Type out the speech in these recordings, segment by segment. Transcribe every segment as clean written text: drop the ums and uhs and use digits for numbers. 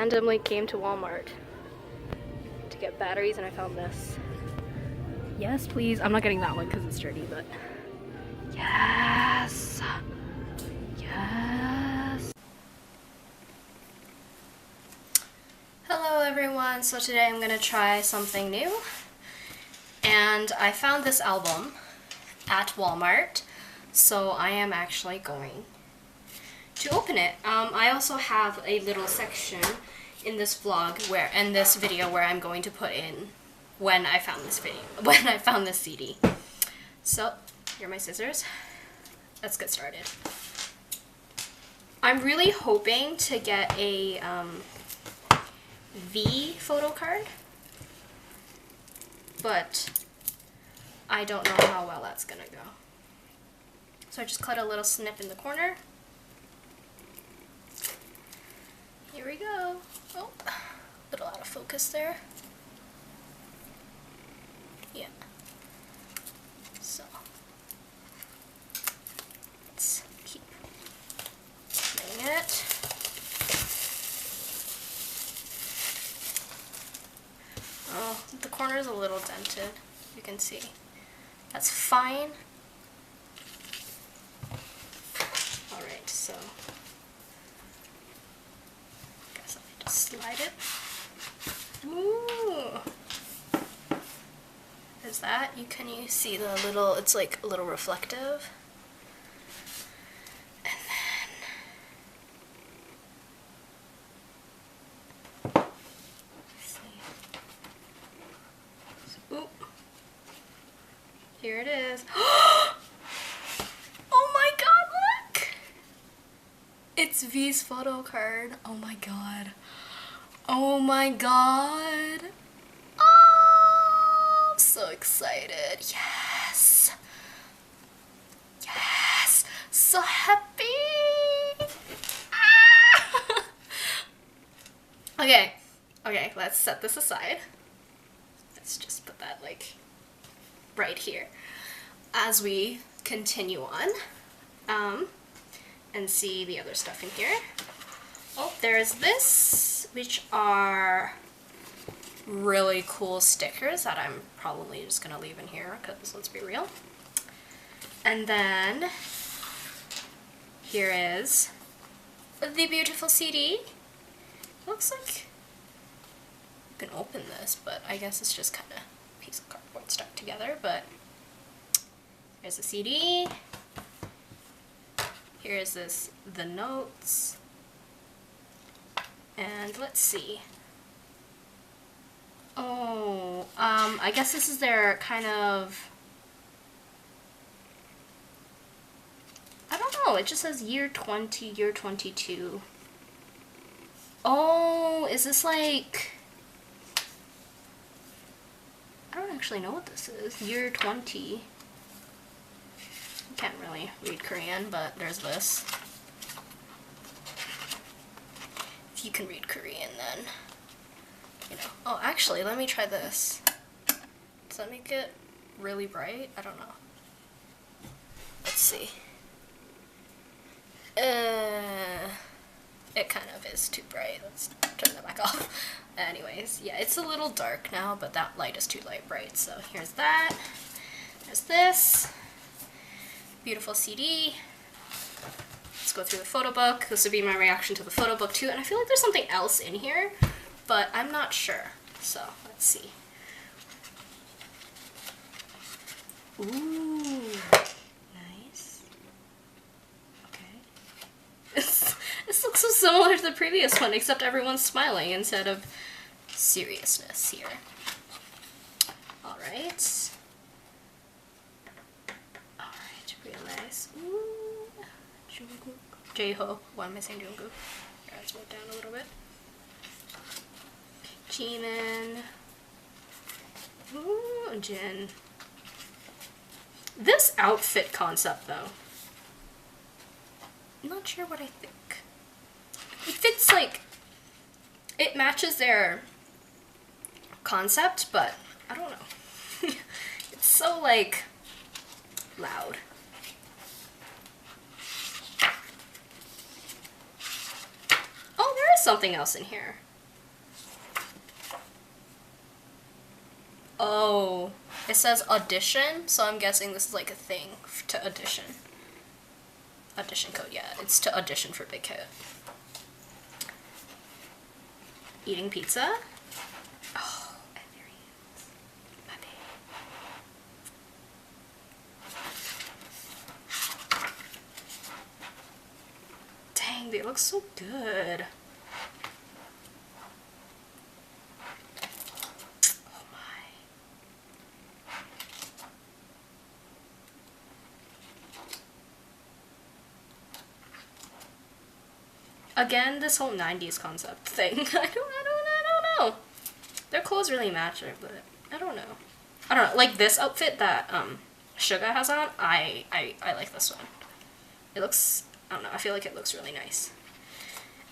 randomly came to Walmart to get batteries and I found this. Yes, please. I'm not getting that one because it's dirty, but yes. Yes. Hello everyone. So today I'm going to try something new. And I found this album at Walmart. So I am actually going to open it. I also have a little section in this vlog in this video where I'm going to put in when I found this CD. So here are my scissors. Let's get started. I'm really hoping to get a V photocard, but I don't know how well that's gonna go. So I just cut a little snip in the corner. Here we go. Oh, a little out of focus there. Yeah. So let's keep doing it. Oh, the corner is a little dented. You can see. That's fine. Alright, so I guess I'll just slide it. Ooh. Is that? Can you see the little, it's like a little reflective. And then, let's see. Ooh. Here it is. Oh my god, look! It's V's photo card. Oh my god. Oh my god. Oh, I'm so excited. Yes. Yes. So happy. Ah! Okay. Okay, let's set this aside. Let's just put that like right here as we continue on and see the other stuff in here. Oh, there's this, which are really cool stickers that I'm probably just gonna leave in here because let's be real. And then here is the beautiful CD. Looks like you can open this, but I guess it's just kind of a piece of cardboard stuck together. But here's the CD. Here is the notes. And let's see. Oh, I guess this is their kind of, I don't know, it just says year 20, year 22. Oh, is this like, I don't actually know what this is. Year 20. Can't really read Korean, but there's this. If you can read Korean, then, you know. Oh, actually, let me try this. Does that make it really bright? I don't know. Let's see. It kind of is too bright. Let's turn that back off. Anyways, yeah, it's a little dark now, but that light is too bright. So here's that. There's this. Beautiful CD. Let's go through the photo book. This would be my reaction to the photo book too, and I feel like there's something else in here, but I'm not sure. So let's see. Ooh, nice. Okay. This looks so similar to the previous one, except everyone's smiling instead of seriousness here. All right. Realize. Ooh. Jungkook. J-Hope. Why am I saying Jungkook? Here, let's move down a little bit. Jimin. Ooh, Jin. This outfit concept, though. I'm not sure what I think. It fits like, it matches their concept, but I don't know. It's so like loud. Oh, there is something else in here. Oh, it says audition, so I'm guessing this is like a thing to audition. Audition code, yeah, it's to audition for Big Hit. Eating pizza. Oh, and there he is. My baby. Dang, they look so good. Oh my. Again, this whole 90s concept thing. I don't know. Their clothes really match it, but I don't know. Like this outfit that Suga has on, I like this one. It looks, I don't know, I feel like it looks really nice.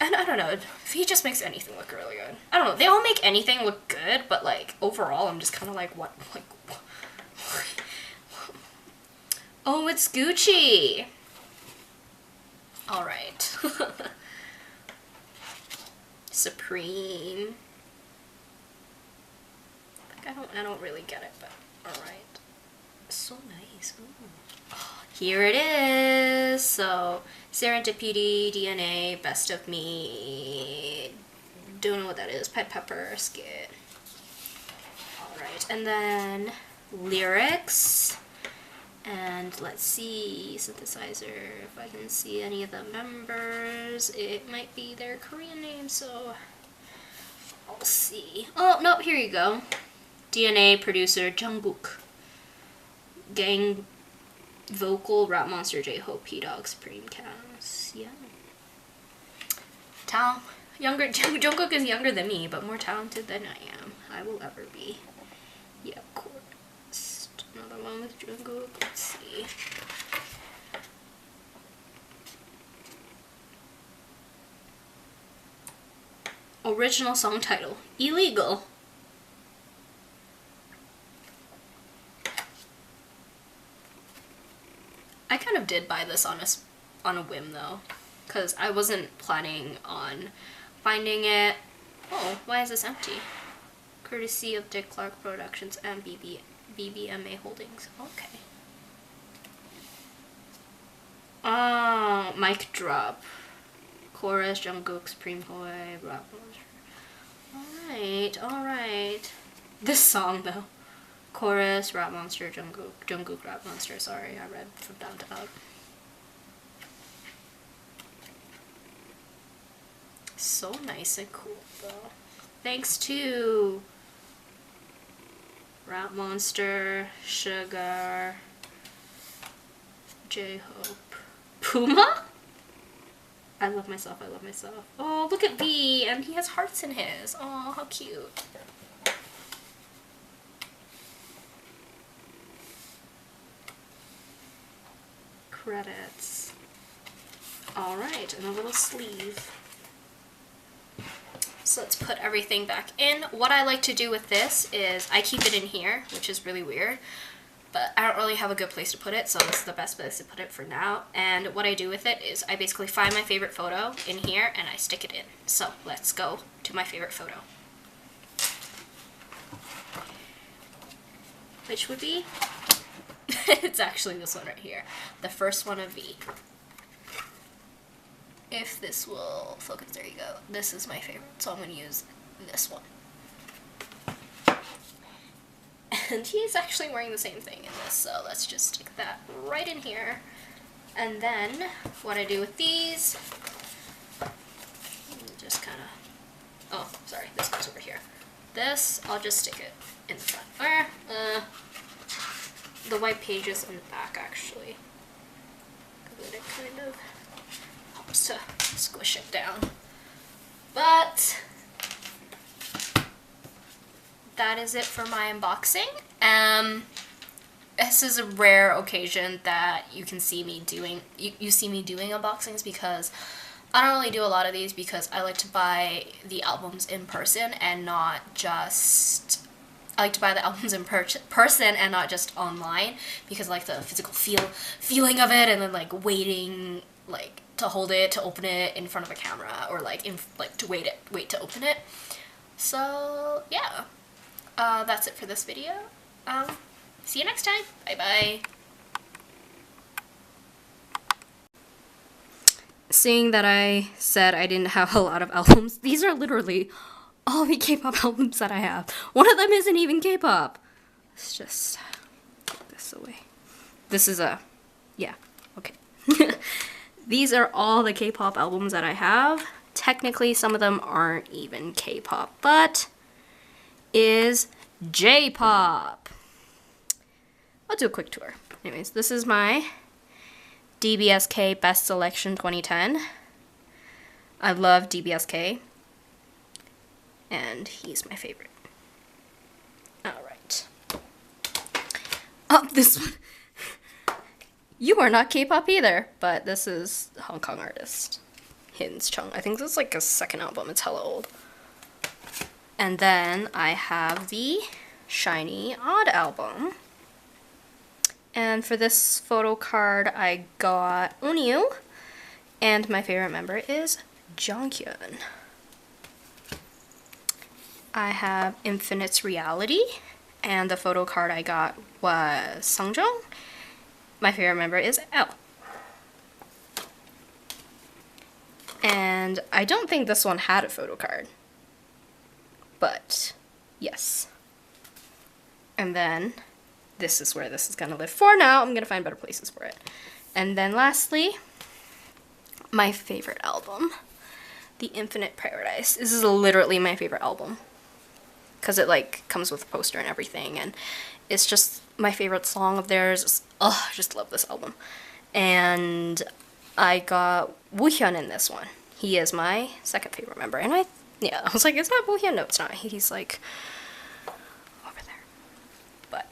And I don't know, he just makes anything look really good. I don't know, they all make anything look good, but like overall I'm just kind of like, what? Oh, it's Gucci. All right. Supreme. Like, I don't really get it, but all right. So nice. Ooh. Here it is. So Serendipity, DNA, Best of Me. Don't know what that is. Pet Pepper, Skit. All right, and then lyrics. And let's see, synthesizer, if I can see any of the members. It might be their Korean name, so I'll see. Oh, no, here you go. DNA producer Jungkook. Gang vocal Rap Monster, J-Hope, P-Dog, Supreme Cast. Yeah. Jungkook is younger than me, but more talented than I am. I will ever be. Yeah, of course. Another one with Jungkook. Let's see. Original song title: Illegal. I kind of did buy this on a whim though, because I wasn't planning on finding it. Oh, why is this empty? Courtesy of Dick Clark Productions and BBMA Holdings. Okay. Oh, mic drop. Chorus, Jungkook, Supreme Hoi, Rap Monster. Alright. This song though. Chorus, Rap Monster, Jungkook, Rap Monster. Sorry, I read from down to up. So nice and cool though. Thanks to Rap Monster, Sugar, J-Hope, Puma? I love myself, I love myself. Oh, look at V, and he has hearts in his. Oh, how cute. Credits. Alright, and a little sleeve. So let's put everything back in. What I like to do with this is I keep it in here, which is really weird, but I don't really have a good place to put it, so this is the best place to put it for now. And what I do with it is I basically find my favorite photo in here and I stick it in. So let's go to my favorite photo. Which would be? It's actually this one right here. The first one of V. If this will focus, there you go. This is my favorite, so I'm going to use this one. And he's actually wearing the same thing in this, so let's just stick that right in here. And then, what I do with these, just kind of, oh, sorry, this goes over here. This, I'll just stick it in the front. Or, the white pages in the back, actually. Because it kind of helps to squish it down. But that is it for my unboxing. This is a rare occasion that you can see me doing, you see me doing unboxings, because I don't really do a lot of these because I like to buy the albums in person and not just, I like to buy the albums in person and not just online, because I like the physical feeling of it, and then like waiting like to hold it, to open it in front of a camera, or like to wait to open it. So yeah, that's it for this video. See you next time. Bye bye. Seeing that I said I didn't have a lot of albums, these are literally all the K-pop albums that I have. One of them isn't even K-pop. Let's just put this away. This is yeah, okay. These are all the K-pop albums that I have. Technically, some of them aren't even K-pop, but is J-pop. I'll do a quick tour. Anyways, this is my DBSK Best Selection 2010. I love DBSK, and he's my favorite. Alright. Oh, this one. You are not K-pop either, but this is Hong Kong artist Hin's Chung. I think this is like a second album. It's hella old. And then I have the Shiny Odd album. And for this photo card, I got Unyu, and my favorite member is Jonghyun. I have Infinite's Reality, and the photo card I got was Sungjung. My favorite member is L. And I don't think this one had a photo card, but yes. And then this is where this is gonna live for now. I'm gonna find better places for it. And then lastly, my favorite album, The Infinite Paradise. This is literally my favorite album because it like comes with a poster and everything, and it's just my favorite song of theirs. Oh, I just love this album. And I got Woohyun in this one. He is my second favorite member, and I was like, it's not Woohyun. No, it's not. He's like over there. But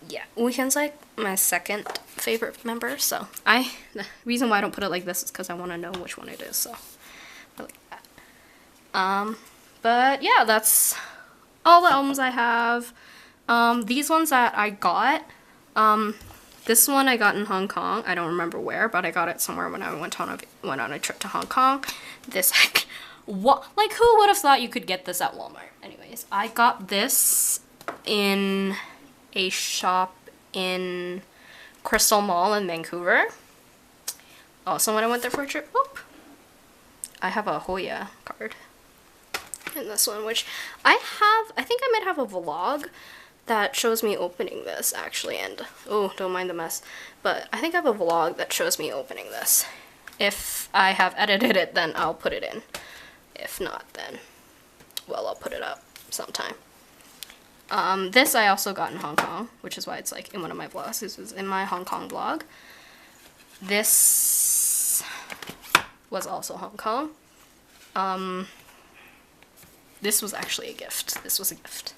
yeah, Woohyun's like my second favorite member. So the reason why I don't put it like this is because I want to know which one it is. So I like that. But yeah, that's all the albums I have. These ones that I got, this one I got in Hong Kong. I don't remember where, but I got it somewhere when I went on a trip to Hong Kong. This, like, who would have thought you could get this at Walmart? Anyways, I got this in a shop in Crystal Mall in Vancouver. Also, when I went there for a trip, I have a Hoya card in this one, which I think I might have a vlog that shows me opening this, actually, and oh, don't mind the mess, but I think I have a vlog that shows me opening this. If I have edited it, then I'll put it in. If not, then, well, I'll put it up sometime. This I also got in Hong Kong, which is why it's like in one of my vlogs. This was in my Hong Kong vlog. This was also Hong Kong. This was actually a gift. This was a gift.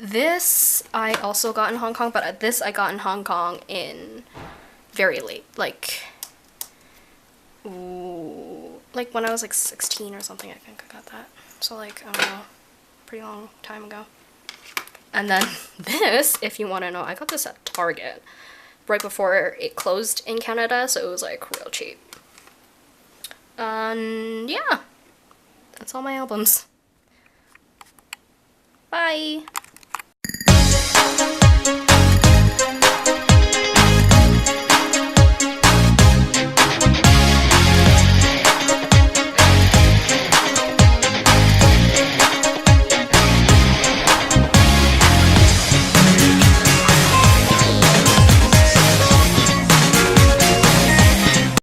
This I also got in Hong Kong, but this I got in Hong Kong in very late, like when I was like 16 or something, I think I got that. So like, I don't know, pretty long time ago. And then this, if you want to know, I got this at Target right before it closed in Canada, so it was like real cheap. And yeah, that's all my albums. Bye!